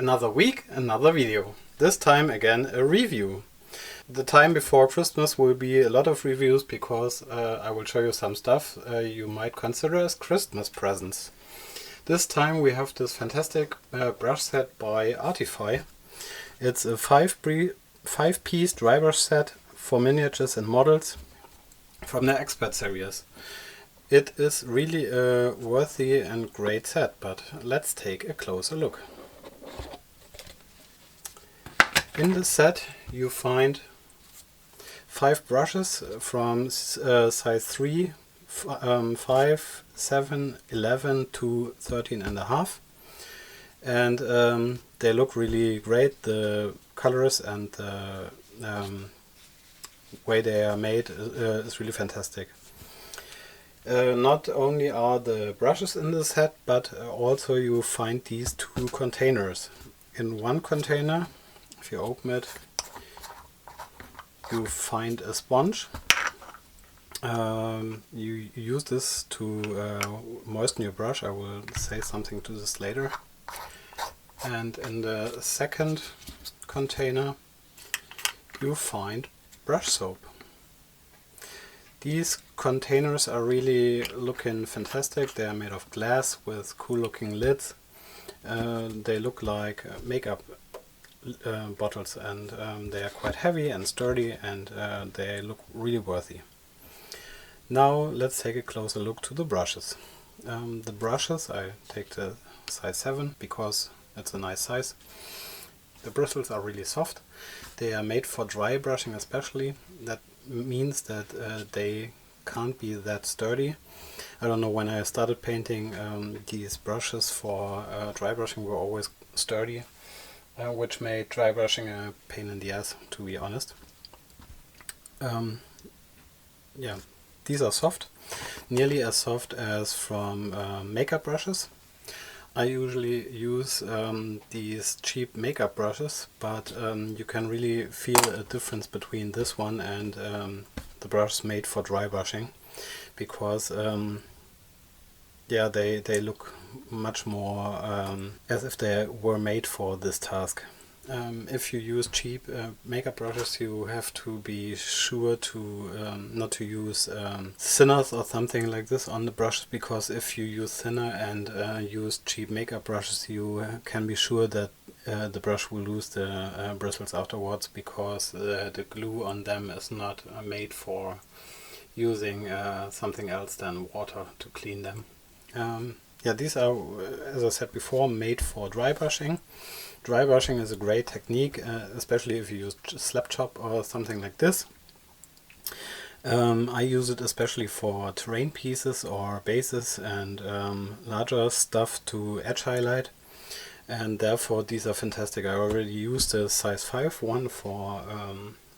Another week, another video. This time again a review. The time before Christmas will be a lot of reviews because I will show you some stuff you might consider as Christmas presents. This time we have this fantastic brush set by Artify. It's a 5-piece dry brush set for miniatures and models from the Expert series. It is really a worthy and great set, but let's take a closer look. In this set you find 5 brushes from size 3, 5, 7, 11 to 13 and a half. And they look really great. The colors and the way they are made is really fantastic. Not only are the brushes in the set, but also you find these 2 containers. In one container, if you open it, you find a sponge. You use this to moisten your brush. I will say something to this later. And in the second container you find brush soap. These containers are really looking fantastic. They are made of glass with cool looking lids. They look like makeup bottles, and they are quite heavy and sturdy, and they look really worthy. Now let's take a closer look to the brushes. The brushes, I take the size 7 because it's a nice size. The bristles are really soft. They are made for dry brushing especially. That means that they can't be that sturdy. I don't know, when I started painting, these brushes for dry brushing were always sturdy, which made dry brushing a pain in the ass, to be honest. Yeah, these are soft, nearly as soft as from makeup brushes. I usually use these cheap makeup brushes, but you can really feel a difference between this one and the brush made for dry brushing, because yeah, they look much more as if they were made for this task. If you use cheap makeup brushes, you have to be sure to not to use thinners or something like this on the brushes, because if you use thinner and use cheap makeup brushes, you can be sure that the brush will lose the bristles afterwards, because the glue on them is not made for using something else than water to clean them. Yeah, these are, as I said before, made for dry brushing. Dry brushing is a great technique, especially if you use slap chop or something like this. I use it especially for terrain pieces or bases and larger stuff to edge highlight, and therefore these are fantastic. I already used the size 5 one for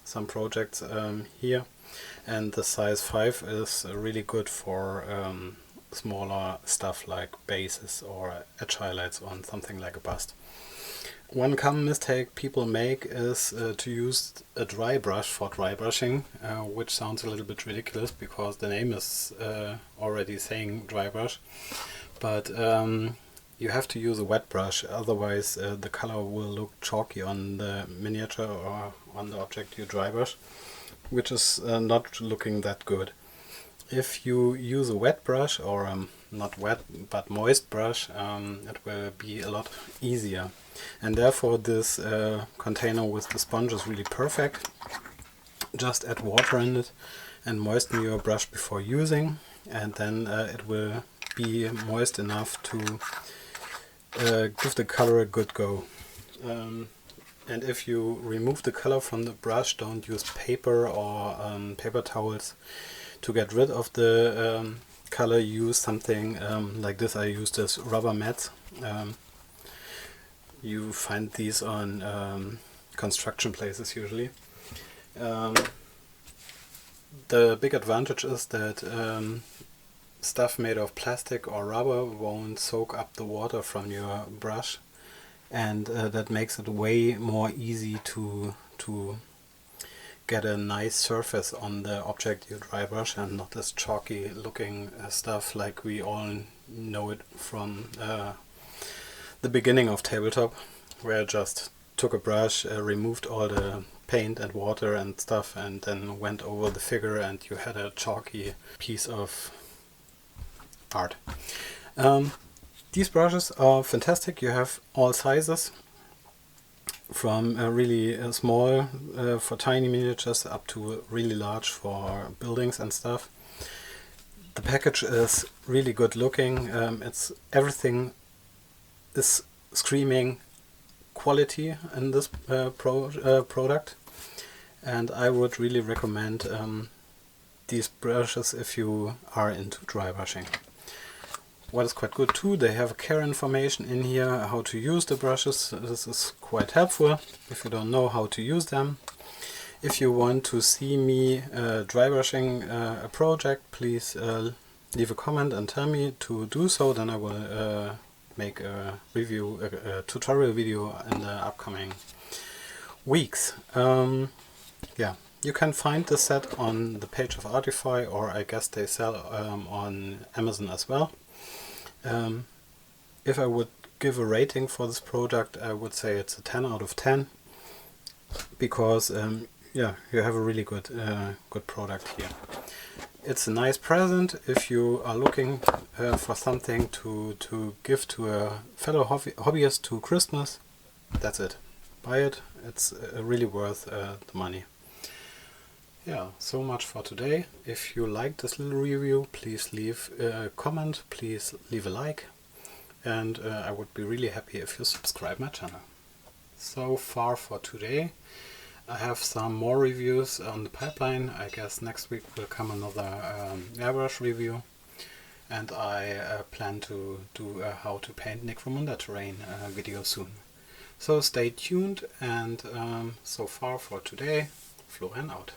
some projects here, and the size 5 is really good for smaller stuff like bases or edge highlights on something like a bust. One common mistake people make is to use a dry brush for dry brushing, which sounds a little bit ridiculous because the name is already saying dry brush. But you have to use a wet brush, otherwise the color will look chalky on the miniature or on the object you dry brush, which is not looking that good. If you use a wet brush, or not wet but moist brush, it will be a lot easier. And therefore this container with the sponge is really perfect. Just add water in it and moisten your brush before using, and then it will be moist enough to give the color a good go. And if you remove the color from the brush, don't use paper or paper towels to get rid of the color. Use something like this. I use this rubber mats. You find these on construction places usually. The big advantage is that stuff made of plastic or rubber won't soak up the water from your brush, and that makes it way more easy to get a nice surface on the object you dry brush, and not this chalky looking stuff like we all know it from the beginning of tabletop. where I just took a brush, removed all the paint and water and stuff, and then went over the figure, and you had a chalky piece of art. These brushes are fantastic. You have all sizes, from really small for tiny miniatures up to really large for buildings and stuff. The package is really good looking. Everything is screaming quality in this product, and I would really recommend these brushes if you are into dry brushing. What is quite good too, they have care information in here, how to use the brushes. This is quite helpful if you don't know how to use them. If you want to see me dry brushing a project, please leave a comment and tell me to do so, then I will make a review, a tutorial video in the upcoming weeks. Yeah, you can find the set on the page of Artify, or I guess they sell on Amazon as well. If I would give a rating for this product, I would say it's a 10 out of 10, because yeah, you have a really good product here. It's a nice present if you are looking for something to give to a fellow hobbyist to Christmas. That's it. Buy it. It's really worth the money. Yeah, so much for today. If you liked this little review, please leave a comment, please leave a like, and I would be really happy if you subscribe my channel. So far for today. I have some more reviews on the pipeline. I guess next week will come another airbrush review, and I plan to do a how to paint Necromunda terrain video soon. So stay tuned, and so far for today, Florian out.